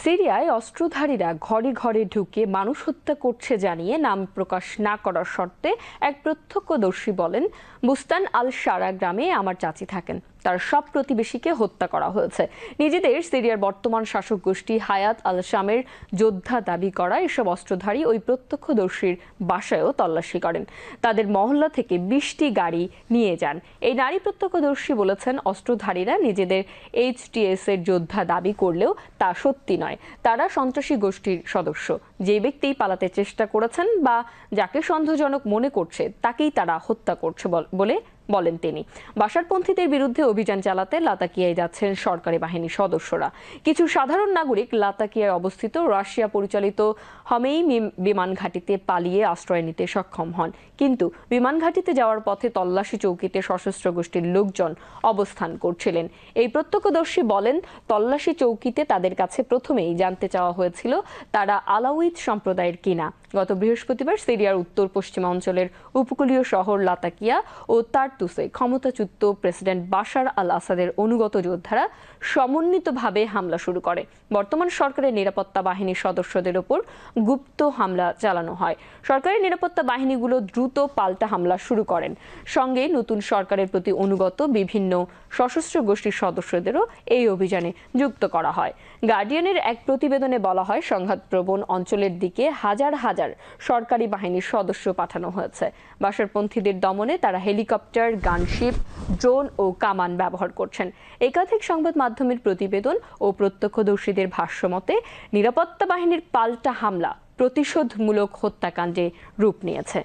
সিরিয়ায় অস্ত্রধারীরা ঘরে ঘরে ঢুকে মানুষ হত্যা করছে জানিয়ে নাম প্রকাশ না করার শর্তে এক প্রত্যক্ষদর্শী বলেন, বুস্তান আল শারা গ্রামে আমার চাচি থাকেন। তার সব প্রতিবেশীকে হত্যা করা হয়েছে। নিজেদের সিরিয়ার বর্তমান শাসক গোষ্ঠী হায়াত আল শামের যোদ্ধা দাবি করা এসব অস্ত্রধারী ওই প্রত্যক্ষদর্শীর বাসায়ও তল্লাশি করেন। তাদের মহল্লা থেকে ২০টি গাড়ি নিয়ে যান। এই নারী প্রত্যক্ষদর্শী বলেছেন, অস্ত্রধারীরা নিজেদের HTS এর যোদ্ধা দাবি করলেও তা সত্যি নয়। তারা সন্ত্রাসী গোষ্ঠীর সদস্য। যে ব্যক্তি পালাতে চেষ্টা করেছেন বা যাকে সন্দেহজনক মনে করছে তাকেই তারা হত্যা করছে বলে বলেন তিনি। বাশারপন্থীদের বিরুদ্ধে অভিযান চালাতে লাতাকিয়ায় যাচ্ছেন সরকারি বাহিনীর সদস্যরা। কিছু সাধারণ নাগরিক লাতাকিয়ায় অবস্থিত রাশিয়া পরিচালিত হমেইমি বিমান ঘাঁটিতে পালিয়ে আশ্রয় নিতে সক্ষম হন, কিন্তু বিমান ঘাঁটিতে যাওয়ার পথে তল্লাশি চৌকিতে সশস্ত্র গোষ্ঠীর লোকজন অবস্থান করছিলেন। এই প্রত্যক্ষদর্শী বলেন, তল্লাশি চৌকিতে তাদের কাছে প্রথমেই জানতে চাওয়া হয়েছিল তারা আলাউইত সম্প্রদায়ের কিনা। গত বৃহস্পতিবার সিরিয়ার উত্তর পশ্চিমাঞ্চলের উপকূলীয় শহর লাতাকিয়া ও তারতুসে ক্ষমতাচ্যুত প্রেসিডেন্ট বাশার আল আসাদের অনুগত যোদ্ধারা সমন্বিতভাবে হামলা শুরু করে। বর্তমান সরকারের নিরাপত্তা বাহিনীর সদস্যদের ওপর গুপ্ত হামলা চালানো হয়। সরকারি নিরাপত্তা বাহিনীগুলো দ্রুত পাল্টা হামলা শুরু করেন। সঙ্গে নতুন সরকারের প্রতি অনুগত বিভিন্ন সশস্ত্র গোষ্ঠীর সদস্যদেরও এই অভিযানে যুক্ত করা হয়। গার্ডিয়ানের এক প্রতিবেদনে বলা হয়, সংঘাতপ্রবণ অঞ্চলের দিকে হাজার হাজার সরকারি বাহিনীর সদস্য পাঠানো হয়েছে। বাশারপন্থীদের দমনে তারা হেলিকপ্টার, গানশিপ, ড্রোন ও কামান ব্যবহার করছেন। একাধিক সংবাদ মাধ্যমের প্রতিবেদন ও প্রত্যক্ষদর্শীদের ভাষ্যমতে নিরাপত্তা বাহিনীর পাল্টা হামলা প্রতিশোধমূলক হত্যাকাণ্ডে রূপ নিয়েছে।